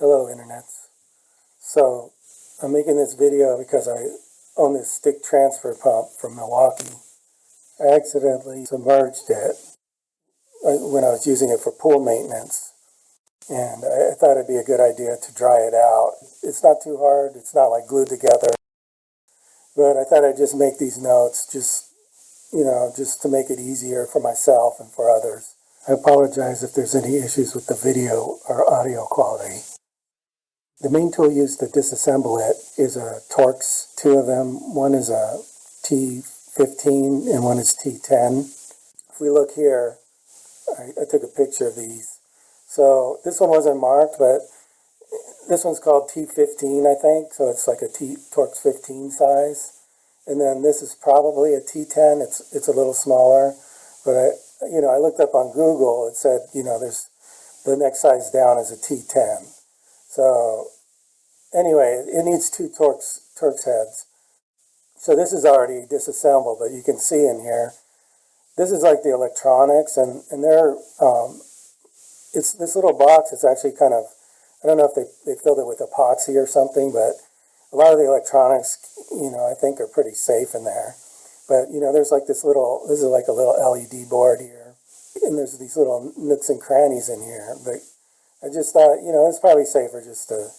Hello, Internets. So, I'm making this video because I own this stick transfer pump from Milwaukee. I accidentally submerged it when I was using it for pool maintenance, and I thought it'd be a good idea to dry it out. It's not too hard, it's not like glued together, but I thought I'd just make these notes just to make it easier for myself and for others. I apologize if there's any issues with the video or audio quality. The main tool used to disassemble it is a Torx, two of them. One is a T15 and one is T10. If we look here, I took a picture of these. So this one wasn't marked, but this one's called T15, I think. So it's like a Torx 15 size. And then this is probably a T10. It's a little smaller, but I looked up on Google. It said, there's the next size down is a T10. So anyway, it needs two Torx heads. So this is already disassembled, but you can see in here, this is like the electronics, and they're, it's this little box. It's actually kind of, I don't know if they filled it with epoxy or something, but a lot of the electronics, I think are pretty safe in there. But, there's like this is like a little LED board here, and there's these little nooks and crannies in here, but I just thought, it's probably safer just to,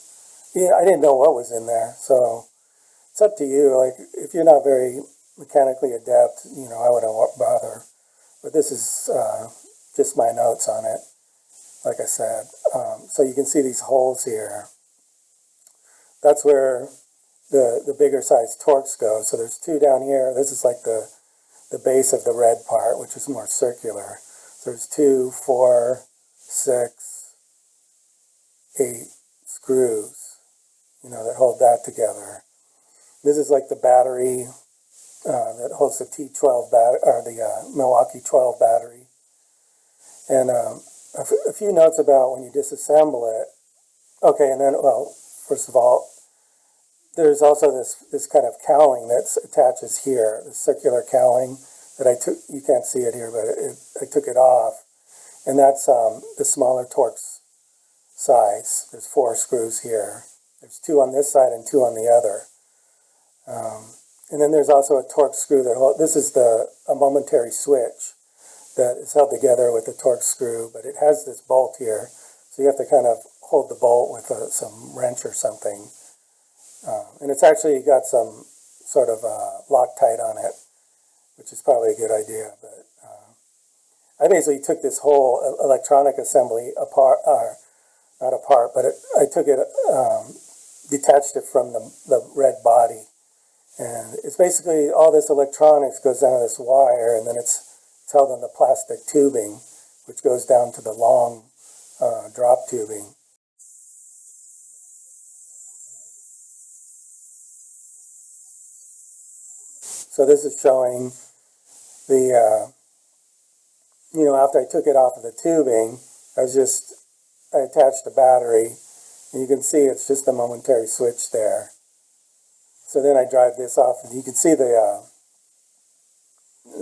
I didn't know what was in there, so it's up to you. Like, if you're not very mechanically adept, I wouldn't bother. But this is just my notes on it, like I said. So you can see these holes here. That's where the bigger size Torx goes. So there's two down here. This is like the base of the red part, which is more circular. So there's 2, 4, 6, 8 screws, that hold that together. This is like the battery that holds the T12 battery, or the Milwaukee 12 battery. And a few notes about when you disassemble it. Okay, and then, well, first of all, there's also this kind of cowling that attaches here, the circular cowling that I took. You can't see it here, but I took it off. And that's the smaller Torx size. There's 4 screws here. There's 2 on this side and 2 on the other. And then there's also a Torx screw this is a momentary switch that is held together with a Torx screw, but it has this bolt here. So you have to kind of hold the bolt with some wrench or something. And it's actually got some sort of Loctite on it, which is probably a good idea. But I basically took this whole electronic assembly apart, not apart, but I took it, detached it from the red body. And it's basically all this electronics goes down to this wire, and then it's held in the plastic tubing, which goes down to the long drop tubing. So this is showing the, after I took it off of the tubing, I attached the battery, and you can see it's just a momentary switch there. So then I drive this off, and you can see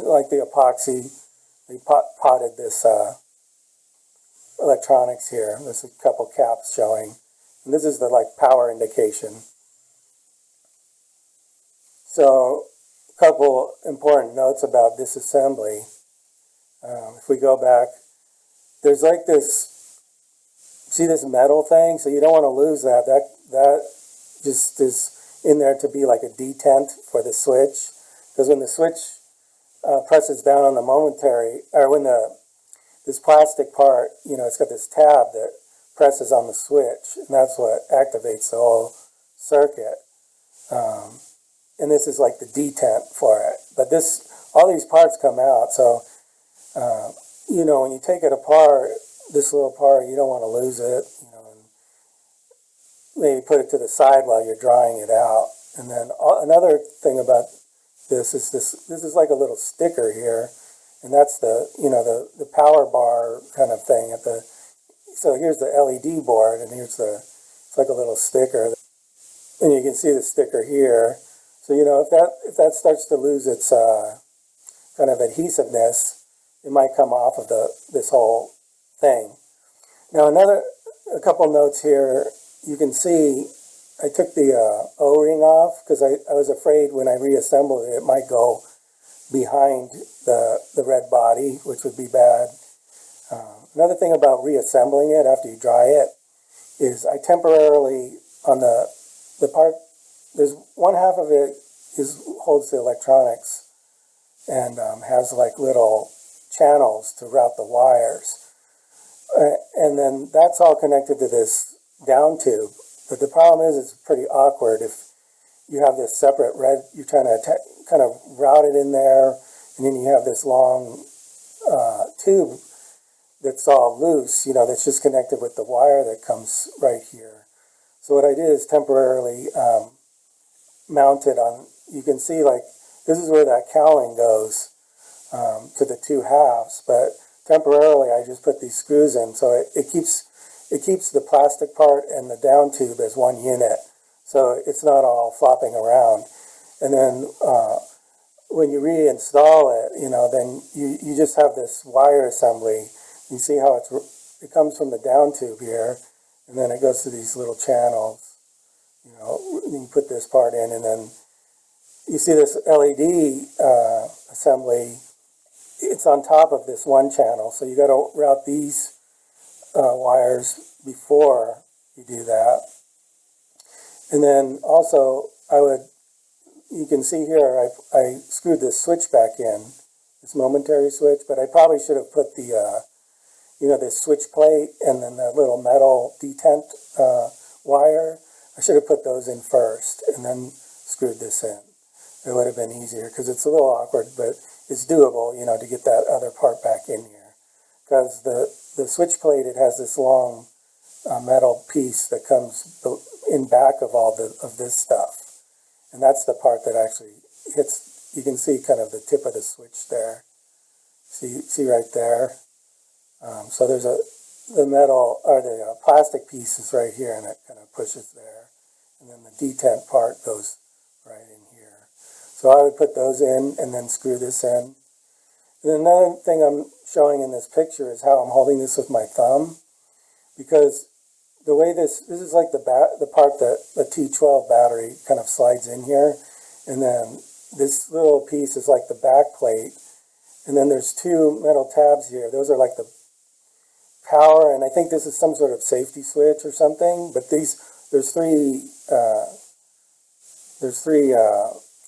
like the epoxy, we potted this electronics here. There's a couple caps showing, and this is the power indication. So a couple important notes about disassembly. If we go back, there's like this, see this metal thing? So you don't want to lose that. That just is in there to be like a detent for the switch. Because when the switch presses down on the momentary, or when this plastic part, it's got this tab that presses on the switch, and that's what activates the whole circuit. And this is like the detent for it. But all these parts come out, so when you take it apart, this little part, you don't want to lose it, and maybe put it to the side while you're drying it out. And then another thing about this is like a little sticker here, and that's the power bar kind of thing so here's the LED board, and it's like a little sticker, and you can see the sticker here. So if that starts to lose its kind of adhesiveness, it might come off of this whole thing. Now a couple notes here you can see I took the O-ring off because I was afraid when I reassembled it, it might go behind the red body, which would be bad. Another thing about reassembling it after you dry it is I temporarily, on the part, there's one half of it holds the electronics and has like little channels to route the wires. And then that's all connected to this down tube. But the problem is it's pretty awkward if you have this separate red, you're trying to kind of route it in there, and then you have this long tube that's all loose, that's just connected with the wire that comes right here. So what I did is temporarily mount it on, you can see like, this is where that cowling goes to the two halves, but temporarily I just put these screws in, so it keeps the plastic part and the down tube as one unit, so it's not all flopping around. And then when you reinstall it, then you just have this wire assembly. You see how it comes from the down tube here, and then it goes to these little channels. You put this part in, and then you see this LED assembly. It's on top of this one channel, so you got to route these wires before you do that. And then also, you can see here, I screwed this switch back in, this momentary switch, but I probably should have put the, this switch plate and then the little metal detent wire. I should have put those in first and then screwed this in. It would have been easier because it's a little awkward, but it's doable, to get that other part back in here. Because the switch plate, it has this long metal piece that comes in back of all of this stuff. And that's the part that actually hits, you can see kind of the tip of the switch there. See right there? So there's the metal, or the plastic piece is right here, and it kind of pushes there. And then the detent part goes right in here. So I would put those in and then screw this in. And another thing I'm showing in this picture is how I'm holding this with my thumb, because the way this is like the part that the T12 battery kind of slides in here, and then this little piece is like the back plate, and then there's two metal tabs here. Those are like the power, and I think this is some sort of safety switch or something, but there's three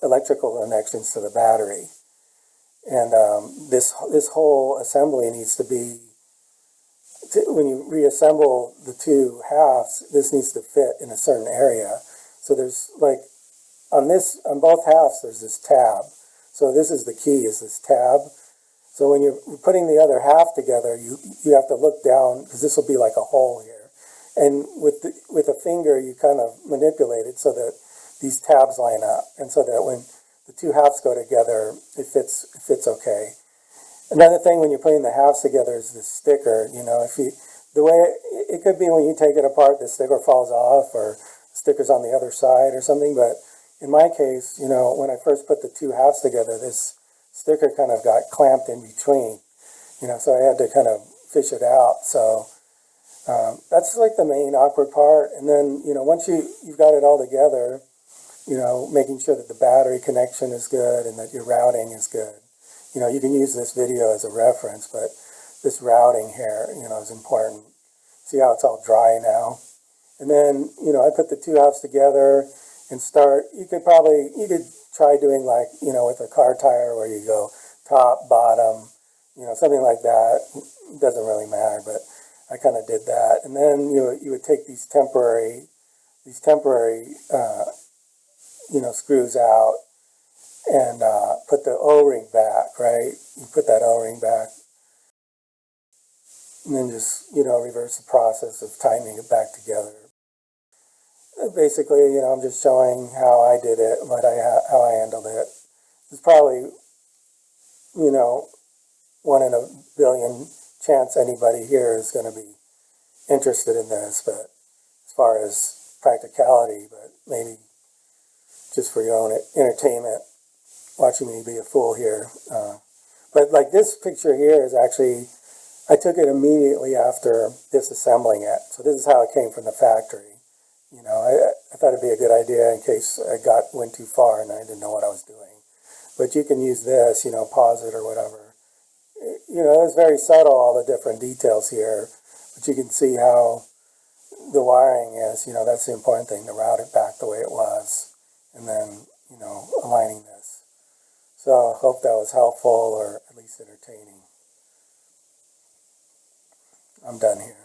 electrical connections to the battery. And this whole assembly needs to be, when you reassemble the two halves, this needs to fit in a certain area. So there's like, on both halves, there's this tab. So this is the key, is this tab. So when you're putting the other half together, you have to look down, because this will be like a hole here. And with a finger, you kind of manipulate it so that these tabs line up, and so that when the two halves go together, it fits okay. Another thing when you're putting the halves together is this sticker. The way it could be when you take it apart, the sticker falls off, or the sticker's on the other side or something. But in my case, when I first put the two halves together, this sticker kind of got clamped in between. So I had to kind of fish it out. So that's like the main awkward part. And then once you've got it all together, making sure that the battery connection is good and that your routing is good. You can use this video as a reference, but this routing here, is important. See how it's all dry now? And then, I put the two halves together and start, you could try doing like, with a car tire where you go top, bottom, something like that. It doesn't really matter, but I kind of did that. And then, you would take these temporary screws out and put the O-ring back, right? You put that O-ring back and then just, reverse the process of tightening it back together. Basically, I'm just showing how I did it, how I handled it. It's probably, 1 in a billion chance anybody here is going to be interested in this, but as far as practicality, but maybe just for your own entertainment, watching me be a fool here. But like this picture here is actually, I took it immediately after disassembling it. So this is how it came from the factory. You know, I thought it'd be a good idea in case I went too far and I didn't know what I was doing. But you can use this, you know, pause it or whatever. You know, it's very subtle, all the different details here, but you can see how the wiring is. You know, that's the important thing, to route it back the way it was, and then, you know, aligning this. So I hope that was helpful, or at least entertaining. I'm done here.